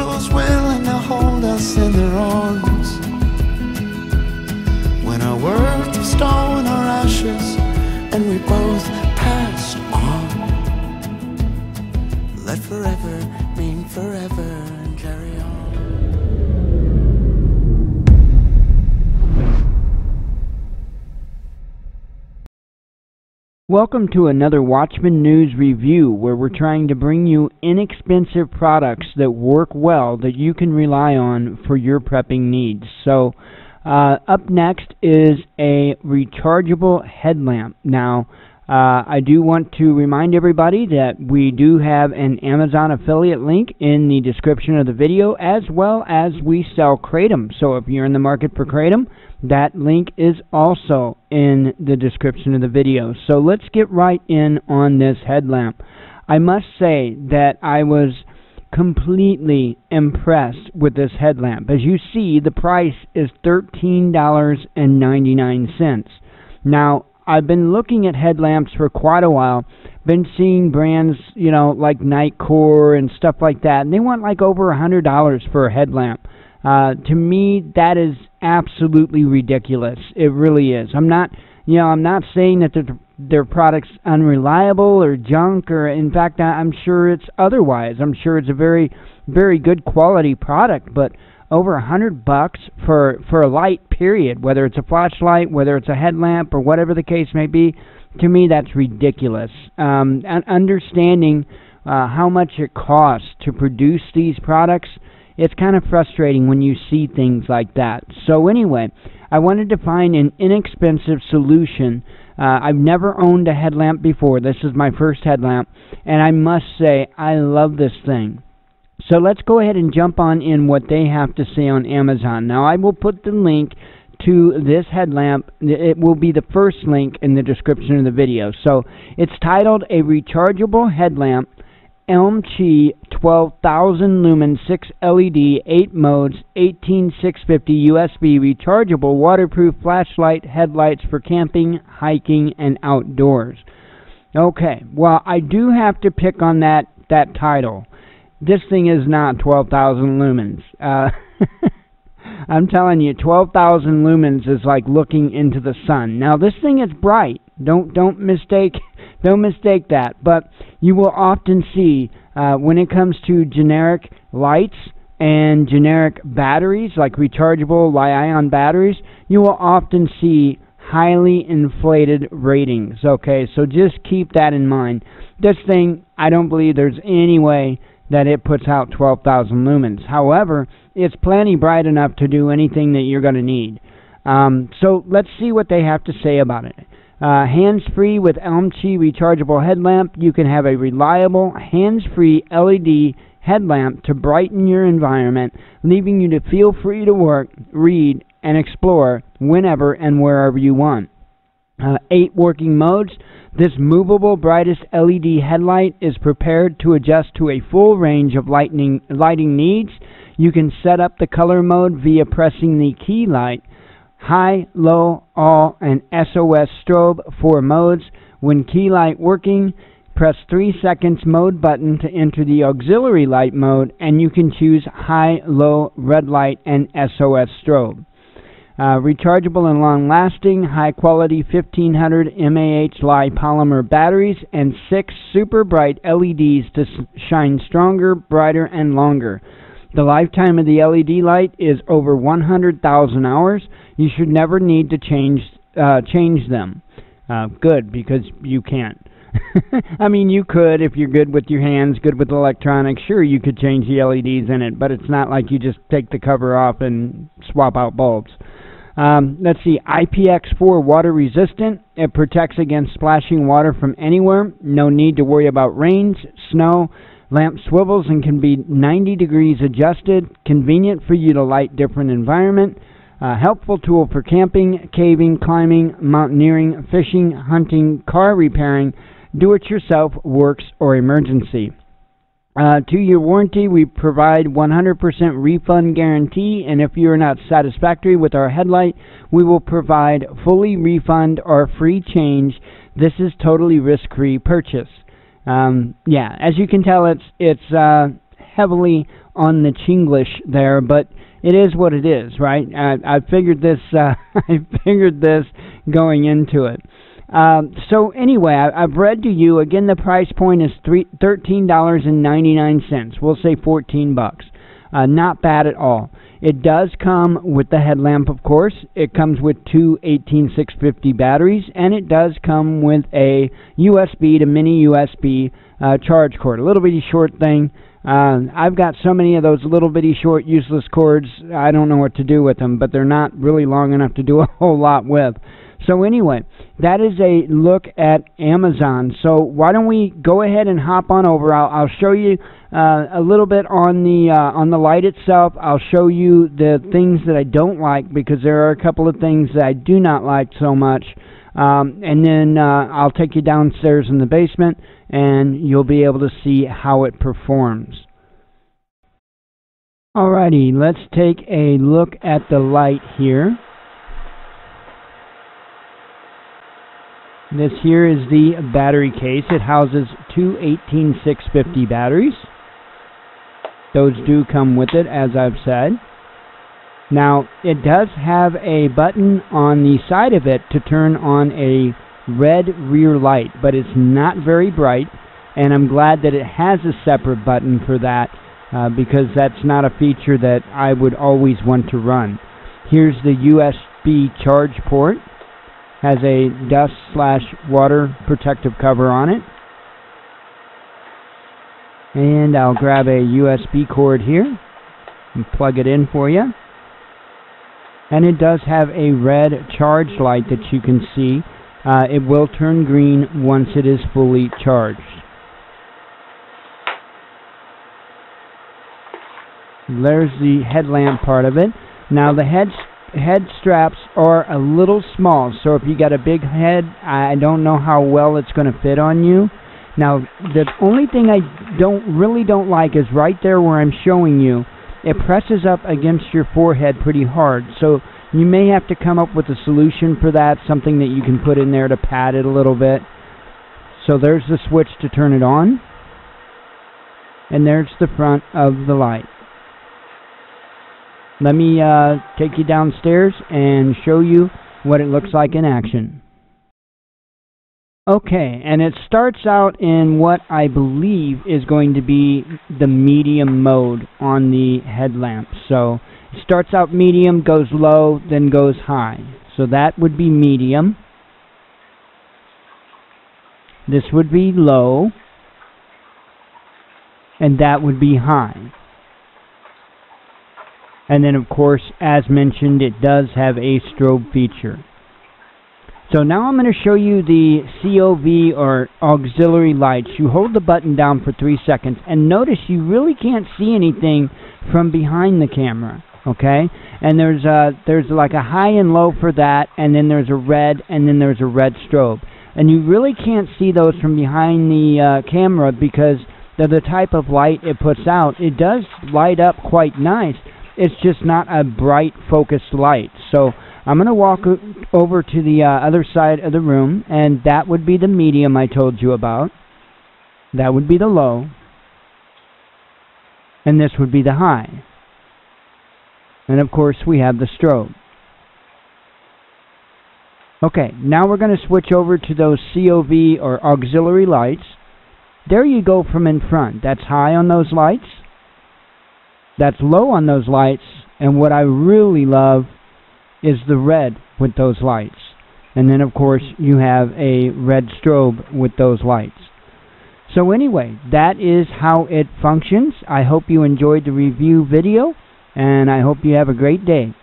angels willing to hold us in their arms. When our worth of stone or ashes, and we both passed on. Let forever mean forever and carry on. Welcome to another Watchman News Review, where we're trying to bring you inexpensive products that work well that you can rely on for your prepping needs. So up next is a rechargeable headlamp. Now, I do want to remind everybody that we do have an Amazon affiliate link in the description of the video, as well as we sell Kratom. So if you're in the market for Kratom, that link is also in the description of the video. So let's get right in on this headlamp. I must say that I was completely impressed with this headlamp. As you see, the price is $13.99. Now, I've been looking at headlamps for quite a while. Been seeing brands, you know, like Nightcore and stuff like that, and they want like over $100 for a headlamp. To me, that is absolutely ridiculous. It really is. I'm not saying that their product's unreliable or junk, or in fact, I'm sure it's otherwise. I'm sure it's a very, very good quality product, but over $100 for a light, period, whether it's a flashlight, whether it's a headlamp, or whatever the case may be, to me, that's ridiculous. And understanding how much it costs to produce these products, it's kind of frustrating when you see things like that. So anyway, I wanted to find an inexpensive solution. I've never owned a headlamp before. This is my first headlamp, and I must say I love this thing. So let's go ahead and jump on in what they have to say on Amazon. Now, I will put the link to this headlamp. It will be the first link in the description of the video. So it's titled A Rechargeable Headlamp, Elmchee 12,000 lumen 6 LED 8 modes 18650 USB rechargeable waterproof flashlight headlights for camping, hiking, and outdoors. Okay, well, I do have to pick on that title. This thing is not 12,000 lumens. I'm telling you, 12,000 lumens is like looking into the sun. Now, this thing is bright. Don't mistake that. But you will often see when it comes to generic lights and generic batteries, like rechargeable lithium-ion batteries, you will often see highly inflated ratings. Okay, so just keep that in mind. This thing, I don't believe there's any way that it puts out 12,000 lumens. However, it's plenty bright enough to do anything that you're going to need. So let's see what they have to say about it. Hands-free with Elmchee rechargeable headlamp, you can have a reliable, hands-free LED headlamp to brighten your environment, leaving you to feel free to work, read, and explore whenever and wherever you want. 8 working modes. This movable brightest LED headlight is prepared to adjust to a full range of lighting needs. You can set up the color mode via pressing the key light. High, low, all, and SOS strobe 4 modes. When key light working, press 3 seconds mode button to enter the auxiliary light mode, and you can choose high, low, red light, and SOS strobe. Rechargeable and long-lasting, high-quality 1500 mAh Li polymer batteries and 6 super bright LEDs to shine stronger, brighter, and longer. The lifetime of the LED light is over 100,000 hours. You should never need to change them. Good, because you can't. I mean, you could if you're good with your hands, good with electronics. Sure, you could change the LEDs in it, but it's not like you just take the cover off and swap out bulbs. Let's see, IPX4 water resistant. It protects against splashing water from anywhere. No need to worry about rains, snow. Lamp swivels and can be 90 degrees adjusted. Convenient for you to light different environment. Helpful tool for camping, caving, climbing, mountaineering, fishing, hunting, car repairing, do-it-yourself, works, or emergency. 2-year warranty. We provide 100% refund guarantee, and if you are not satisfactory with our headlight, we will provide fully refund or free change. This is totally risk-free purchase. Yeah, as you can tell, it's heavily on the Chinglish there, but it is what it is, right? I figured this. I figured this going into it. So anyway, I've read to you again. The price point is $13.99. We'll say $14. Not bad at all. It does come with the headlamp, of course. It comes with two 18650 batteries, and it does come with a USB to mini USB charge cord. A little bitty short thing. I've got so many of those little bitty short useless cords, I don't know what to do with them, but they're not really long enough to do a whole lot with. So anyway, that is a look at Amazon. So why don't we go ahead and hop on over. I'll show you a little bit on the light itself. I'll show you the things that I don't like, because there are a couple of things that I do not like so much. And then I'll take you downstairs in the basement, and you'll be able to see how it performs. Alrighty, let's take a look at the light here. This here is the battery case. It houses two 18650 batteries. Those do come with it, as I've said. Now, it does have a button on the side of it to turn on a red rear light, but it's not very bright, and I'm glad that it has a separate button for that, because that's not a feature that I would always want to run. Here's the USB charge port. Has a dust/water protective cover on it. And I'll grab a USB cord here and plug it in for you. And it does have a red charge light that you can see. It will turn green once it is fully charged. There's the headlamp part of it. Now the head straps are a little small, so if you got a big head, I don't know how well it's going to fit on you. Now, the only thing I really don't like is right there where I'm showing you. It presses up against your forehead pretty hard, so you may have to come up with a solution for that, something that you can put in there to pad it a little bit. So there's the switch to turn it on, and there's the front of the light. Let me take you downstairs and show you what it looks like in action. Okay, and it starts out in what I believe is going to be the medium mode on the headlamp. So it starts out medium, goes low, then goes high. So that would be medium. This would be low. And that would be high. And then, of course, as mentioned, it does have a strobe feature. So now I'm going to show you the COV, or auxiliary lights. You hold the button down for 3 seconds, and notice you really can't see anything from behind the camera, okay? And there's like a high and low for that, and then there's a red, and then there's a red strobe. And you really can't see those from behind the camera, because they're the type of light it puts out. It does light up quite nice. It's just not a bright focused light. So I'm going to walk over to the other side of the room, and that would be the medium I told you about. That would be the low. And this would be the high. And of course we have the strobe. Okay, now we're going to switch over to those COV, or auxiliary lights. There you go from in front. That's high on those lights. That's low on those lights. And what I really love is the red with those lights. And then of course you have a red strobe with those lights. So anyway, that is how it functions. I hope you enjoyed the review video, and I hope you have a great day.